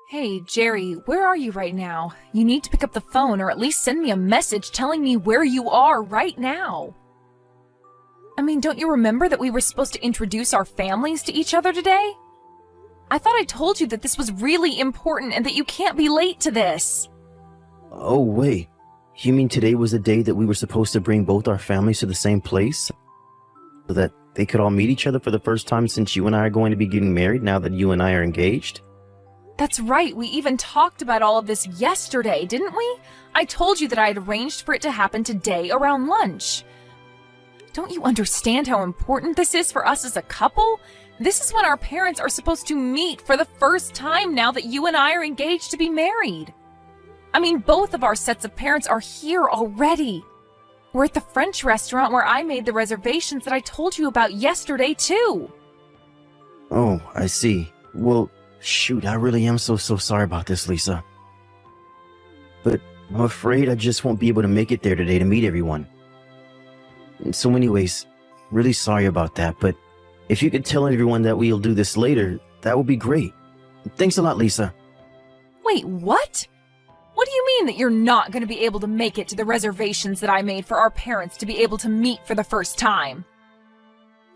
Hey, Jerry, where are you right now? You need to pick up the phone or at least send me a message telling me where you are right now. I mean, don't you remember that we were supposed to introduce our families to each other today? I thought I told you that this was really important and that you can't be late to this. Oh, wait. You mean today was the day that we were supposed to bring both our families to the same place? So that they could all meet each other for the first time since you and I are going to be getting married now that you and I are engaged? That's right, we even talked about all of this yesterday, didn't we? I told you that I had arranged for it to happen today around lunch. Don't you understand how important this is for us as a couple? This is when our parents are supposed to meet for the first time now that you and I are engaged to be married. I mean, both of our sets of parents are here already. We're at the French restaurant where I made the reservations that I told you about yesterday, too. Oh, I see. Well, shoot, I really am so sorry about this, Lisa. But I'm afraid I just won't be able to make it there today to meet everyone. So anyways, really sorry about that, but if you could tell everyone that we'll do this later, that would be great. Thanks a lot, Lisa. Wait, what? What do you mean that you're not going to be able to make it to the reservations that I made for our parents to be able to meet for the first time?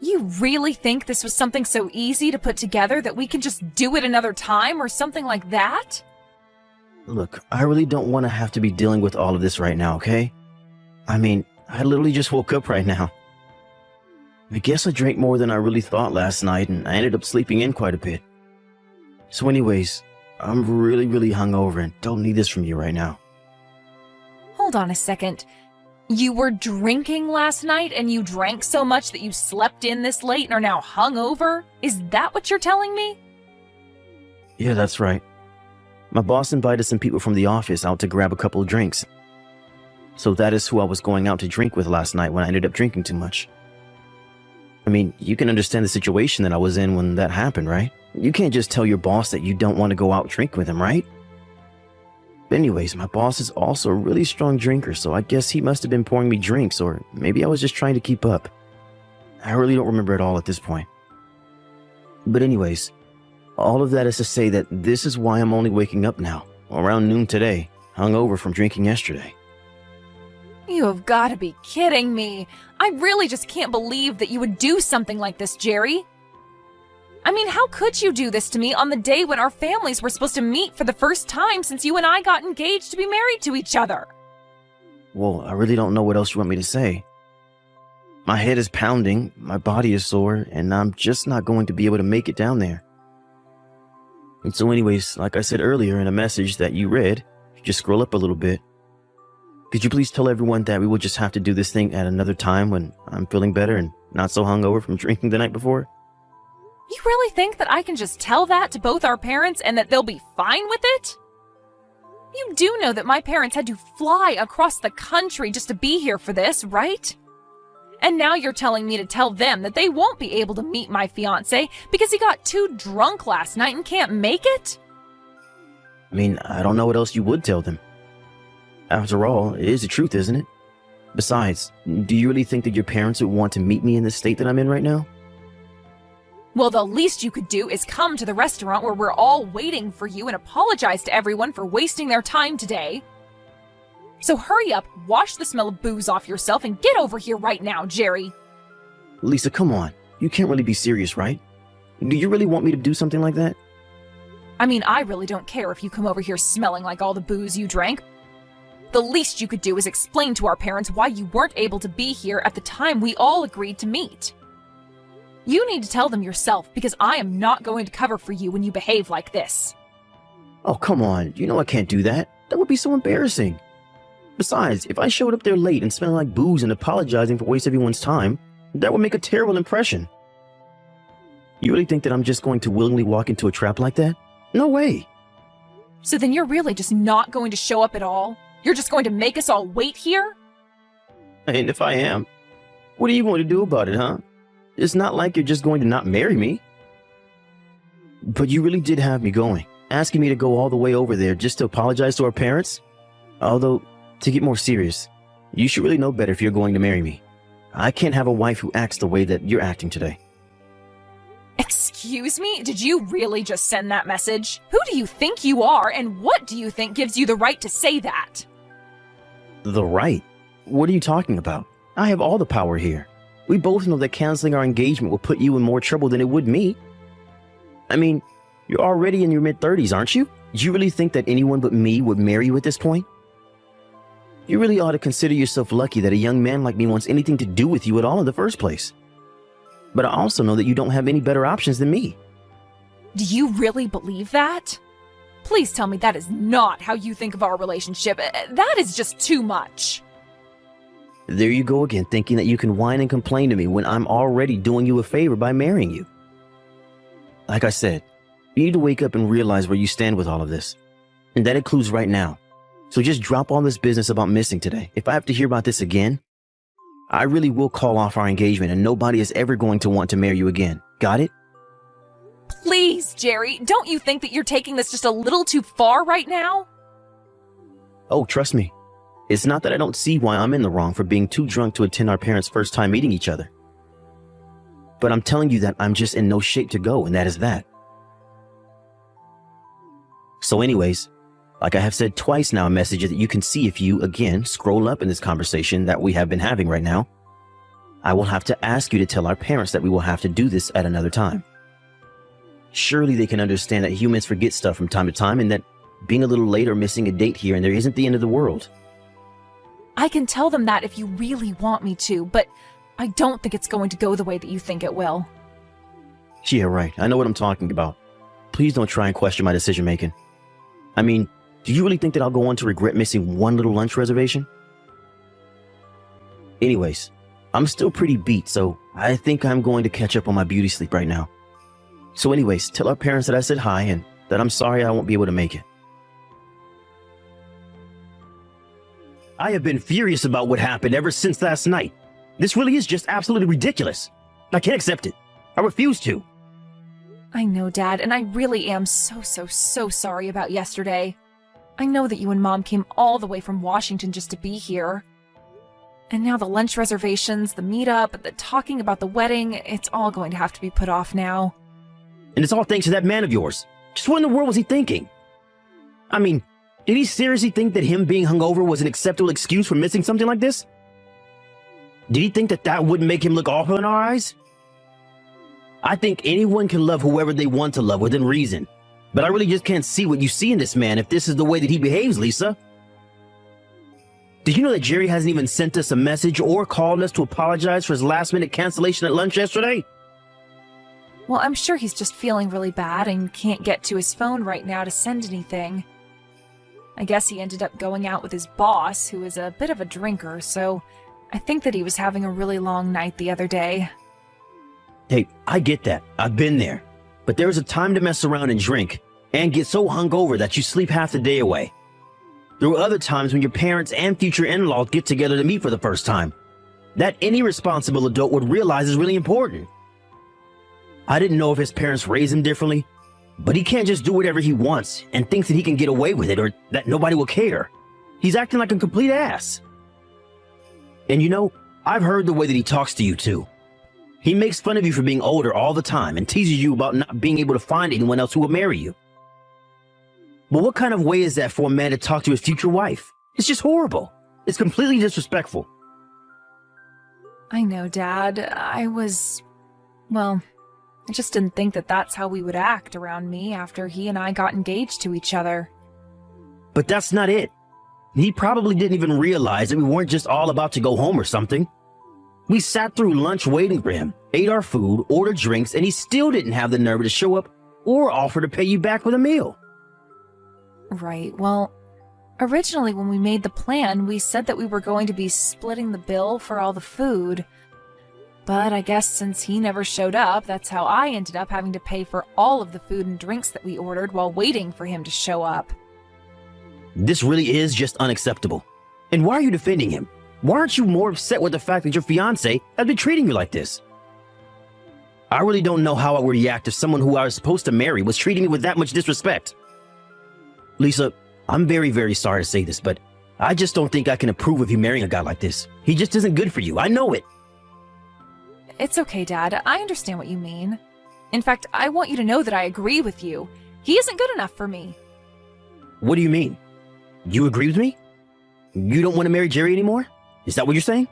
You really think this was something so easy to put together that we can just do it another time or something like that? Look, I really don't want to have to be dealing with all of this right now, okay? I mean, I literally just woke up right now. I guess I drank more than I really thought last night, and I ended up sleeping in quite a bit. So anyways, I'm really hungover and don't need this from you right now. Hold on a second. You were drinking last night and you drank so much that you slept in this late and are now hungover? Is that what you're telling me? Yeah, that's right. My boss invited some people from the office out to grab a couple of drinks. So that is who I was going out to drink with last night when I ended up drinking too much. I mean, you can understand the situation that I was in when that happened, right? You can't just tell your boss that you don't want to go out drink with him, right? But anyways, my boss is also a really strong drinker, so I guess he must have been pouring me drinks, or maybe I was just trying to keep up. I really don't remember it all at this point. But anyways, all of that is to say that this is why I'm only waking up now, around noon today, hungover from drinking yesterday. You have got to be kidding me. I really just can't believe that you would do something like this, Jerry. I mean, how could you do this to me on the day when our families were supposed to meet for the first time since you and I got engaged to be married to each other? Well, I really don't know what else you want me to say. My head is pounding, my body is sore, and I'm just not going to be able to make it down there. And so anyways, like I said earlier in a message that you read, just scroll up a little bit. Could you please tell everyone that we will just have to do this thing at another time when I'm feeling better and not so hungover from drinking the night before? You really think that I can just tell that to both our parents and that they'll be fine with it? You do know that my parents had to fly across the country just to be here for this, right? And now you're telling me to tell them that they won't be able to meet my fiancé because he got too drunk last night and can't make it? I mean, I don't know what else you would tell them. After all, it is the truth, isn't it? Besides, do you really think that your parents would want to meet me in the state that I'm in right now? Well, the least you could do is come to the restaurant where we're all waiting for you and apologize to everyone for wasting their time today. So hurry up, wash the smell of booze off yourself, and get over here right now, Jerry. Lisa, come on. You can't really be serious, right? Do you really want me to do something like that? I mean, I really don't care if you come over here smelling like all the booze you drank. The least you could do is explain to our parents why you weren't able to be here at the time we all agreed to meet. You need to tell them yourself, because I am not going to cover for you when you behave like this. Oh, come on. You know I can't do that. That would be so embarrassing. Besides, if I showed up there late and smelling like booze and apologizing for wasting everyone's time, that would make a terrible impression. You really think that I'm just going to willingly walk into a trap like that? No way. So then you're really just not going to show up at all? You're just going to make us all wait here? And if I am, what are you going to do about it, huh? It's not like you're just going to not marry me. But you really did have me going, asking me to go all the way over there just to apologize to our parents? Although, to get more serious, you should really know better if you're going to marry me. I can't have a wife who acts the way that you're acting today. Excuse me? Did you really just send that message? Who do you think you are, and what do you think gives you the right to say that? The right? What are you talking about? I have all the power here. We both know that canceling our engagement will put you in more trouble than it would me. I mean, you're already in your mid-30s, aren't you? Do you really think that anyone but me would marry you at this point? You really ought to consider yourself lucky that a young man like me wants anything to do with you at all in the first place. But I also know that you don't have any better options than me. Do you really believe that? Please tell me that is not how you think of our relationship. That is just too much. There you go again, thinking that you can whine and complain to me when I'm already doing you a favor by marrying you. Like I said, you need to wake up and realize where you stand with all of this. And that includes right now. So just drop all this business about missing today. If I have to hear about this again, I really will call off our engagement and nobody is ever going to want to marry you again. Got it? Please, Jerry, don't you think that you're taking this just a little too far right now? Oh, trust me. It's not that I don't see why I'm in the wrong for being too drunk to attend our parents' first time meeting each other. But I'm telling you that I'm just in no shape to go, and that is that. So anyways, like I have said twice now in messages that you can see if you, again, scroll up in this conversation that we have been having right now, I will have to ask you to tell our parents that we will have to do this at another time. Surely they can understand that humans forget stuff from time to time and that being a little late or missing a date here and there isn't the end of the world. I can tell them that if you really want me to, but I don't think it's going to go the way that you think it will. Yeah, right. I know what I'm talking about. Please don't try and question my decision making. I mean, do you really think that I'll go on to regret missing one little lunch reservation? Anyways, I'm still pretty beat, so I think I'm going to catch up on my beauty sleep right now. So anyways, tell our parents that I said hi and that I'm sorry I won't be able to make it. I have been furious about what happened ever since last night. This really is just absolutely ridiculous. I can't accept it. I refuse to. I know, Dad, and I really am so sorry about yesterday. I know that you and Mom came all the way from Washington just to be here. And now the lunch reservations, the meetup, the talking about the wedding, it's all going to have to be put off now. And it's all thanks to that man of yours. Just what in the world was he thinking? I mean, did he seriously think that him being hungover was an acceptable excuse for missing something like this? Did he think that that wouldn't make him look awful in our eyes? I think anyone can love whoever they want to love within reason. But I really just can't see what you see in this man if this is the way that he behaves, Lisa. Did you know that Jerry hasn't even sent us a message or called us to apologize for his last-minute cancellation at lunch yesterday? Well, I'm sure he's just feeling really bad and can't get to his phone right now to send anything. I guess he ended up going out with his boss, who is a bit of a drinker, so I think that he was having a really long night the other day. Hey, I get that. I've been there. But there is a time to mess around and drink, and get so hungover that you sleep half the day away. There were other times when your parents and future in-laws get together to meet for the first time. That any responsible adult would realize is really important. I didn't know if his parents raised him differently, but he can't just do whatever he wants and thinks that he can get away with it or that nobody will care. He's acting like a complete ass. And you know, I've heard the way that he talks to you too. He makes fun of you for being older all the time and teases you about not being able to find anyone else who will marry you. But what kind of way is that for a man to talk to his future wife? It's just horrible. It's completely disrespectful. I know, Dad. I just didn't think that that's how we would act around me after he and I got engaged to each other. But that's not it. He probably didn't even realize that we weren't just all about to go home or something. We sat through lunch waiting for him, ate our food, ordered drinks, and he still didn't have the nerve to show up or offer to pay you back with a meal. Right, well, originally when we made the plan, we said that we were going to be splitting the bill for all the food. But I guess since he never showed up, that's how I ended up having to pay for all of the food and drinks that we ordered while waiting for him to show up. This really is just unacceptable. And why are you defending him? Why aren't you more upset with the fact that your fiancé has been treating you like this? I really don't know how I would react if someone who I was supposed to marry was treating me with that much disrespect. Lisa, I'm very sorry to say this, but I just don't think I can approve of you marrying a guy like this. He just isn't good for you. I know it. It's okay, Dad. I understand what you mean. In fact, I want you to know that I agree with you. He isn't good enough for me. What do you mean? You agree with me? You don't want to marry Jerry anymore? Is that what you're saying?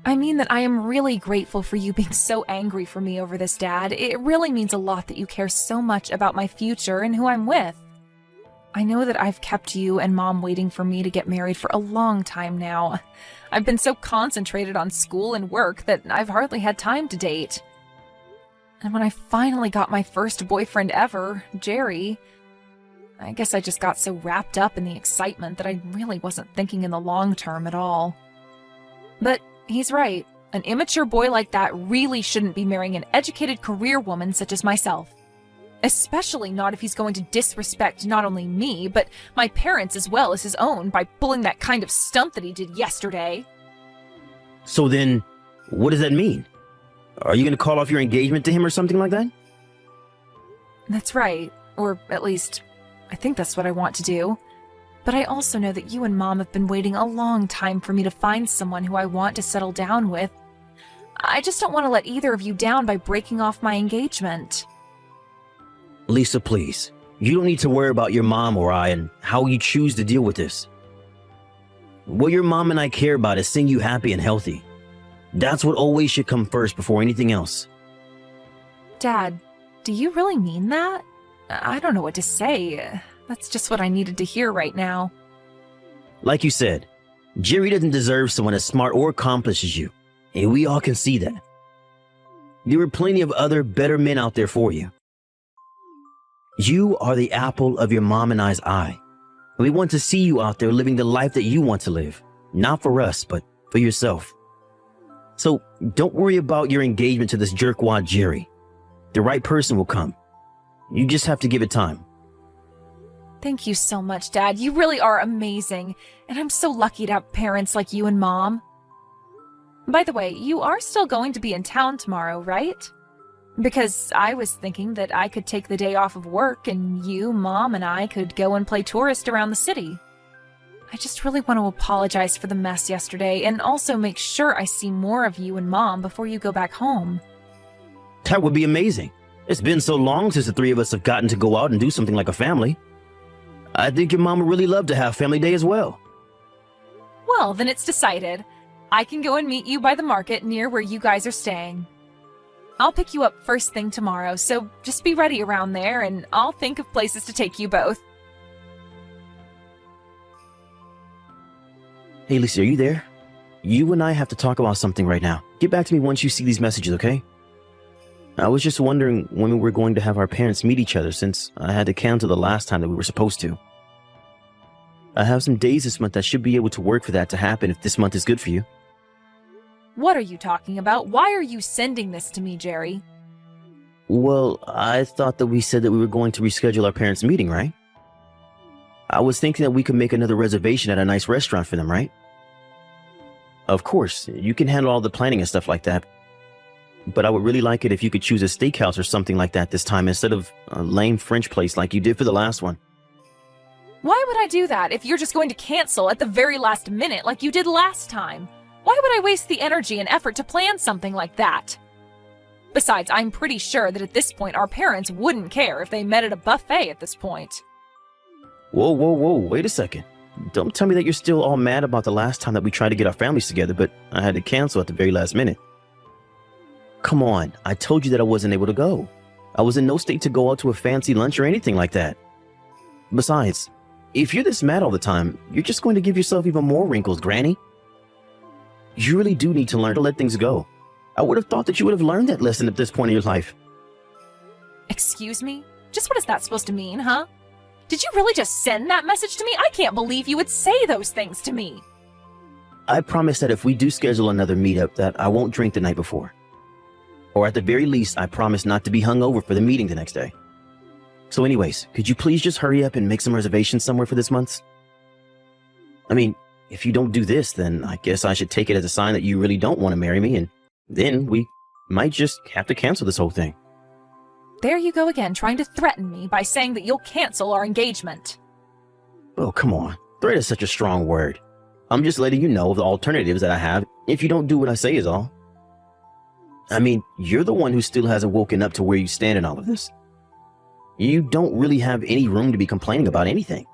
I mean that I am really grateful for you being so angry for me over this, Dad. It really means a lot that you care so much about my future and who I'm with. I know that I've kept you and Mom waiting for me to get married for a long time now. I've been so concentrated on school and work that I've hardly had time to date. And when I finally got my first boyfriend ever, Jerry, I guess I just got so wrapped up in the excitement that I really wasn't thinking in the long term at all. But he's right. An immature boy like that really shouldn't be marrying an educated career woman such as myself. Especially not if he's going to disrespect not only me, but my parents as well as his own by pulling that kind of stunt that he did yesterday. So then, what does that mean? Are you going to call off your engagement to him or something like that? That's right. Or at least, I think that's what I want to do. But I also know that you and Mom have been waiting a long time for me to find someone who I want to settle down with. I just don't want to let either of you down by breaking off my engagement. Lisa, please. You don't need to worry about your mom or I and how you choose to deal with this. What your mom and I care about is seeing you happy and healthy. That's what always should come first before anything else. Dad, do you really mean that? I don't know what to say. That's just what I needed to hear right now. Like you said, Jerry doesn't deserve someone as smart or accomplished as you, and we all can see that. There are plenty of other better men out there for you. You are the apple of your mom and I's eye. And we want to see you out there living the life that you want to live. Not for us, but for yourself. So don't worry about your engagement to this jerkwad Jerry. The right person will come. You just have to give it time. Thank you so much, Dad. You really are amazing. And I'm so lucky to have parents like you and Mom. By the way, you are still going to be in town tomorrow, right? Because I was thinking that I could take the day off of work and you, Mom, and I could go and play tourist around the city. I just really want to apologize for the mess yesterday and also make sure I see more of you and Mom before you go back home. That would be amazing. It's been so long since the three of us have gotten to go out and do something like a family. I think your mom would really love to have family day as well. Well, then it's decided. I can go and meet you by the market near where you guys are staying. I'll pick you up first thing tomorrow, so just be ready around there and I'll think of places to take you both. Hey, Lisa, are you there? You and I have to talk about something right now. Get back to me once you see these messages, okay? I was just wondering when we were going to have our parents meet each other since I had to cancel the last time that we were supposed to. I have some days this month that should be able to work for that to happen if this month is good for you. What are you talking about? Why are you sending this to me, Jerry? Well, I thought that we said that we were going to reschedule our parents' meeting, right? I was thinking that we could make another reservation at a nice restaurant for them, right? Of course, you can handle all the planning and stuff like that. But I would really like it if you could choose a steakhouse or something like that this time instead of a lame French place like you did for the last one. Why would I do that if you're just going to cancel at the very last minute like you did last time? Why would I waste the energy and effort to plan something like that? Besides, I'm pretty sure that at this point our parents wouldn't care if they met at a buffet at this point. Whoa, wait a second. Don't tell me that you're still all mad about the last time that we tried to get our families together, but I had to cancel at the very last minute. Come on, I told you that I wasn't able to go. I was in no state to go out to a fancy lunch or anything like that. Besides, if you're this mad all the time, you're just going to give yourself even more wrinkles, Granny. You really do need to learn to let things go. I would have thought that you would have learned that lesson at this point in your life. Excuse me? Just what is that supposed to mean, huh? Did you really just send that message to me? I can't believe you would say those things to me. I promise that if we do schedule another meetup that I won't drink the night before. Or at the very least, I promise not to be hungover for the meeting the next day. So anyways, could you please just hurry up and make some reservations somewhere for this month? I mean, if you don't do this, then I guess I should take it as a sign that you really don't want to marry me, and then we might just have to cancel this whole thing. There you go again, trying to threaten me by saying that you'll cancel our engagement. Oh, come on. Threat is such a strong word. I'm just letting you know of the alternatives that I have if you don't do what I say is all. I mean, you're the one who still hasn't woken up to where you stand in all of this. You don't really have any room to be complaining about anything.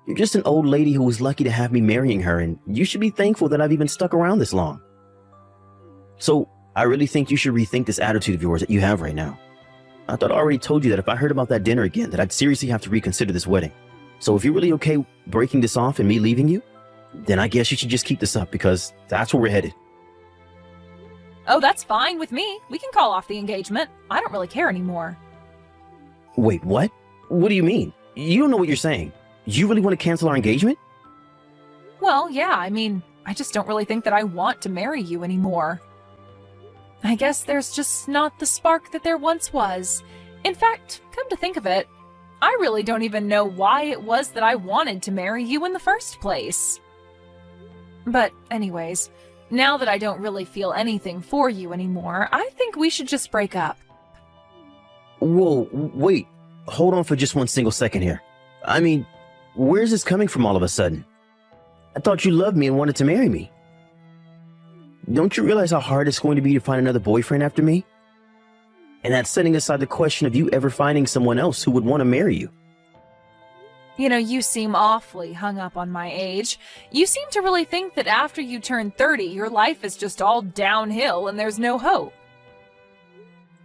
You're just an old lady who was lucky to have me marrying her, and you should be thankful that I've even stuck around this long. So, I really think you should rethink this attitude of yours that you have right now. I thought I already told you that if I heard about that dinner again, that I'd seriously have to reconsider this wedding. So if you're really okay breaking this off and me leaving you, then I guess you should just keep this up, because that's where we're headed. Oh, that's fine with me. We can call off the engagement. I don't really care anymore. Wait, what? What do you mean? You don't know what you're saying. You really want to cancel our engagement? Well, yeah, I just don't really think that I want to marry you anymore. I guess there's just not the spark that there once was. In fact, come to think of it, I really don't even know why it was that I wanted to marry you in the first place. But anyways, now that I don't really feel anything for you anymore, I think we should just break up. Whoa, wait. Hold on for just one single second here. I mean, where's this coming from all of a sudden? I thought you loved me and wanted to marry me. Don't you realize how hard it's going to be to find another boyfriend after me? And that's setting aside the question of you ever finding someone else who would want to marry you. You know, you seem awfully hung up on my age. You seem to really think that after you turn 30, your life is just all downhill and there's no hope.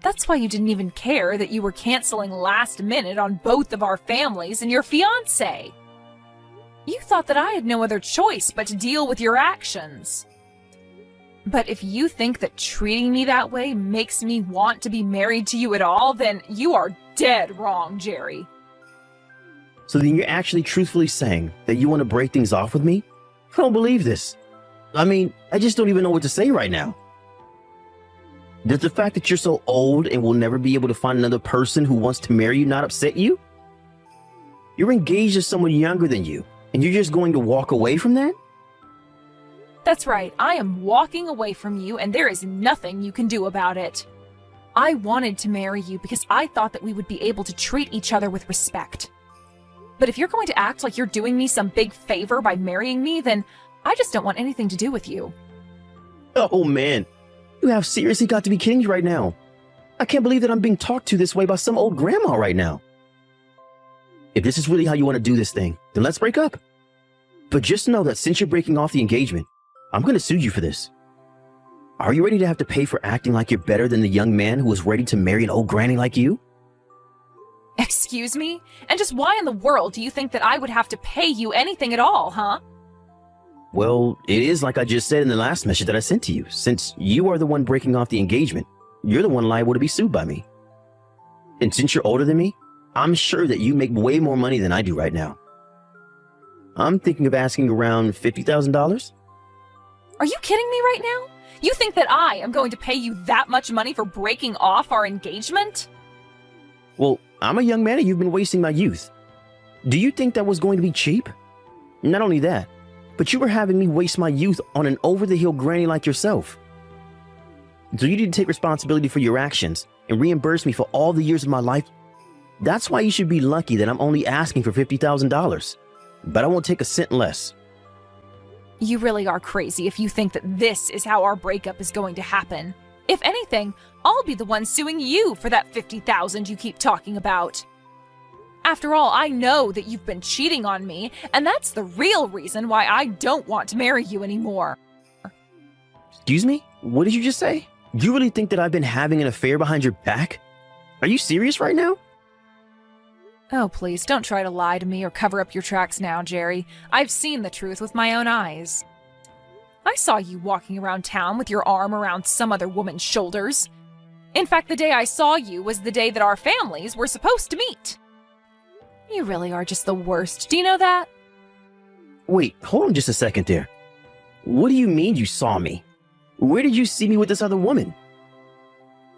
That's why you didn't even care that you were canceling last minute on both of our families and your fiancé. You thought that I had no other choice but to deal with your actions. But if you think that treating me that way makes me want to be married to you at all, then you are dead wrong, Jerry. So then you're actually truthfully saying that you want to break things off with me? I don't believe this. I mean, I just don't even know what to say right now. Does the fact that you're so old and will never be able to find another person who wants to marry you not upset you? You're engaged to someone younger than you, and you're just going to walk away from that? That's right, I am walking away from you, and there is nothing you can do about it. I wanted to marry you because I thought that we would be able to treat each other with respect. But if you're going to act like you're doing me some big favor by marrying me, then I just don't want anything to do with you. Oh man, you have seriously got to be kidding me right now. I can't believe that I'm being talked to this way by some old grandma right now. If this is really how you want to do this thing, then let's break up. But just know that since you're breaking off the engagement, I'm going to sue you for this. Are you ready to have to pay for acting like you're better than the young man who was ready to marry an old granny like you? Excuse me? And just why in the world do you think that I would have to pay you anything at all, huh? Well, it is like I just said in the last message that I sent to you. Since you are the one breaking off the engagement, you're the one liable to be sued by me. And since you're older than me, I'm sure that you make way more money than I do right now. I'm thinking of asking around $50,000. Are you kidding me right now? You think that I am going to pay you that much money for breaking off our engagement? Well, I'm a young man and you've been wasting my youth. Do you think that was going to be cheap? Not only that, but you were having me waste my youth on an over-the-hill granny like yourself. So you need to take responsibility for your actions and reimburse me for all the years of my life. That's why you should be lucky that I'm only asking for $50,000. But I won't take a cent less. You really are crazy if you think that this is how our breakup is going to happen. If anything, I'll be the one suing you for that $50,000 you keep talking about. After all, I know that you've been cheating on me, and that's the real reason why I don't want to marry you anymore. Excuse me? What did you just say? You really think that I've been having an affair behind your back? Are you serious right now? Oh, please, don't try to lie to me or cover up your tracks now, Jerry. I've seen the truth with my own eyes. I saw you walking around town with your arm around some other woman's shoulders. In fact, the day I saw you was the day that our families were supposed to meet. You really are just the worst. Do you know that? Wait, hold on just a second there. What do you mean you saw me? Where did you see me with this other woman?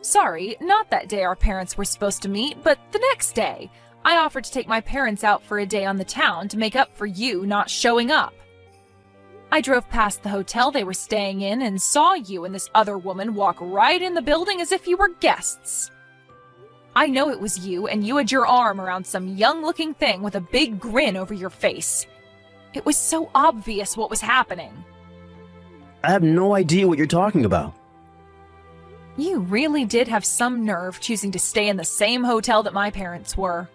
Sorry, not that day our parents were supposed to meet, but the next day. I offered to take my parents out for a day on the town to make up for you not showing up. I drove past the hotel they were staying in and saw you and this other woman walk right in the building as if you were guests. I know it was you, and you had your arm around some young-looking thing with a big grin over your face. It was so obvious what was happening. I have no idea what you're talking about. You really did have some nerve choosing to stay in the same hotel that my parents were.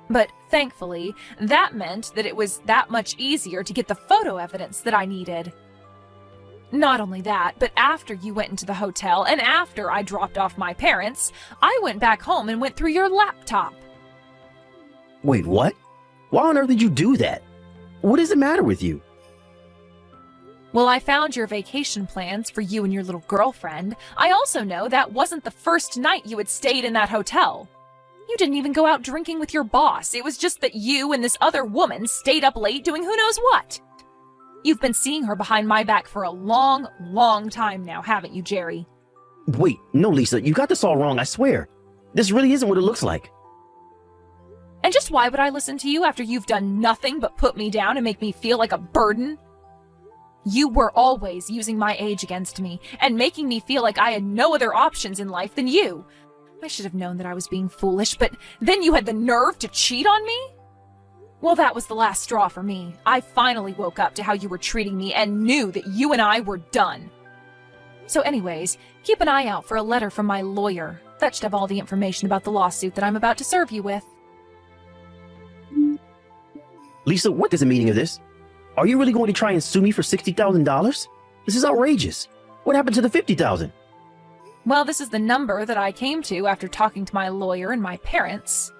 But thankfully, that meant that it was that much easier to get the photo evidence that I needed. Not only that, but after you went into the hotel and after I dropped off my parents, I went back home and went through your laptop. Wait, what? Why on earth did you do that? What is the matter with you? Well, I found your vacation plans for you and your little girlfriend. I also know that wasn't the first night you had stayed in that hotel. You didn't even go out drinking with your boss. It was just that you and this other woman stayed up late doing who knows what. You've been seeing her behind my back for a long, long time now, haven't you, Jerry? Wait, no, Lisa, you got this all wrong, I swear. This really isn't what it looks like. And just why would I listen to you after you've done nothing but put me down and make me feel like a burden? You were always using my age against me and making me feel like I had no other options in life than you. I should have known that I was being foolish, but then you had the nerve to cheat on me? Well, that was the last straw for me. I finally woke up to how you were treating me and knew that you and I were done. So anyways, keep an eye out for a letter from my lawyer. That should have all the information about the lawsuit that I'm about to serve you with. Lisa, what is the meaning of this? Are you really going to try and sue me for $60,000? This is outrageous. What happened to the $50,000? Well, this is the number that I came to after talking to my lawyer and my parents.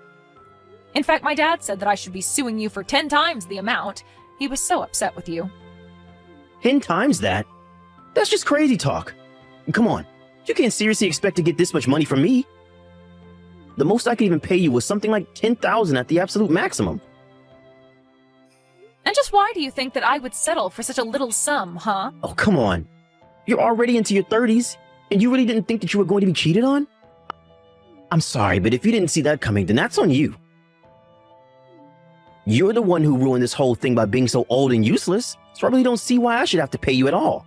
In fact, my dad said that I should be suing you for 10 times the amount. He was so upset with you. 10 times that? That's just crazy talk. Come on, you can't seriously expect to get this much money from me. The most I could even pay you was something like $10,000 at the absolute maximum. And just why do you think that I would settle for such a little sum, huh? Oh, come on. You're already into your 30s, and you really didn't think that you were going to be cheated on? I'm sorry, but if you didn't see that coming, then that's on you. You're the one who ruined this whole thing by being so old and useless, so I really don't see why I should have to pay you at all.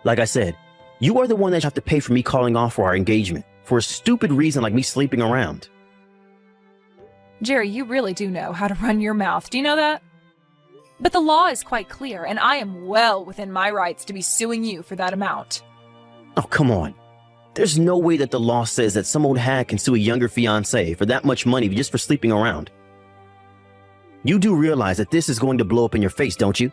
Like I said, you are the one that should have to pay for me calling off for our engagement, for a stupid reason like me sleeping around. Jerry, you really do know how to run your mouth. Do you know that? But the law is quite clear, and I am well within my rights to be suing you for that amount. Oh, come on. There's no way that the law says that some old hag can sue a younger fiancé for that much money just for sleeping around. You do realize that this is going to blow up in your face, don't you?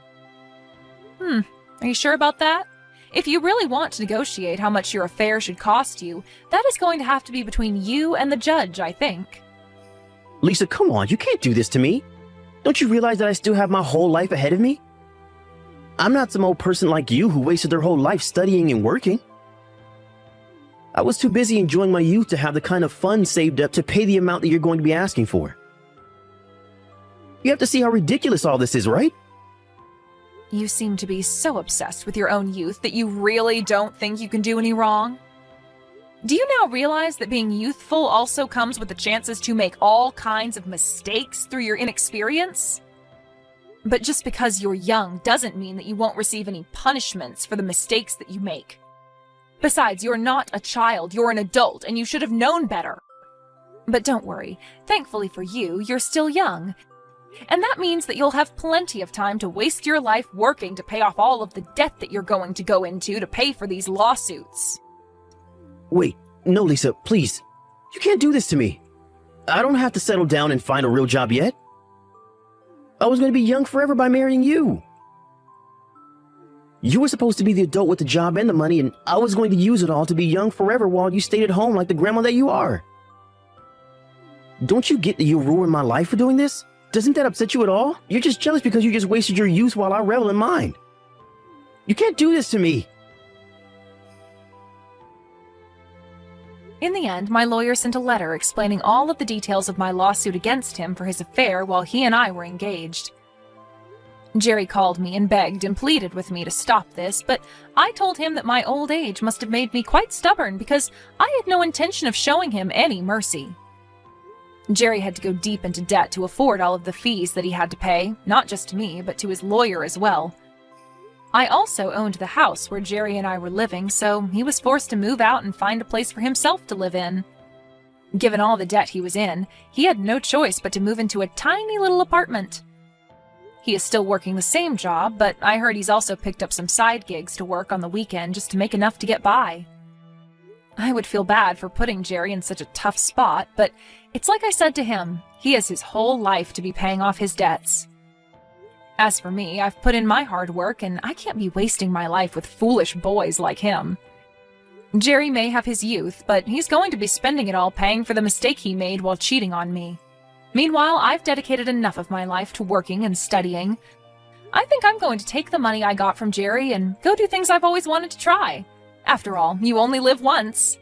Are you sure about that? If you really want to negotiate how much your affair should cost you, that is going to have to be between you and the judge, I think. Lisa, come on, you can't do this to me. Don't you realize that I still have my whole life ahead of me? I'm not some old person like you who wasted their whole life studying and working. I was too busy enjoying my youth to have the kind of funds saved up to pay the amount that you're going to be asking for. You have to see how ridiculous all this is, right? You seem to be so obsessed with your own youth that you really don't think you can do any wrong. Do you now realize that being youthful also comes with the chances to make all kinds of mistakes through your inexperience? But just because you're young doesn't mean that you won't receive any punishments for the mistakes that you make. Besides, you're not a child, you're an adult, and you should have known better. But don't worry, thankfully for you, you're still young. And that means that you'll have plenty of time to waste your life working to pay off all of the debt that you're going to go into to pay for these lawsuits. Wait, no, Lisa, please. You can't do this to me. I don't have to settle down and find a real job yet. I was going to be young forever by marrying you. You were supposed to be the adult with the job and the money, and I was going to use it all to be young forever while you stayed at home like the grandma that you are. Don't you get that you ruined my life for doing this? Doesn't that upset you at all? You're just jealous because you just wasted your youth while I revel in mine. You can't do this to me. In the end, my lawyer sent a letter explaining all of the details of my lawsuit against him for his affair while he and I were engaged. Jerry called me and begged and pleaded with me to stop this, but I told him that my old age must have made me quite stubborn because I had no intention of showing him any mercy. Jerry had to go deep into debt to afford all of the fees that he had to pay, not just to me, but to his lawyer as well. I also owned the house where Jerry and I were living, so he was forced to move out and find a place for himself to live in. Given all the debt he was in, he had no choice but to move into a tiny little apartment. He is still working the same job, but I heard he's also picked up some side gigs to work on the weekend just to make enough to get by. I would feel bad for putting Jerry in such a tough spot, but it's like I said to him, he has his whole life to be paying off his debts. As for me, I've put in my hard work, and I can't be wasting my life with foolish boys like him. Jerry may have his youth, but he's going to be spending it all paying for the mistake he made while cheating on me. Meanwhile, I've dedicated enough of my life to working and studying. I think I'm going to take the money I got from Jerry and go do things I've always wanted to try. After all, you only live once.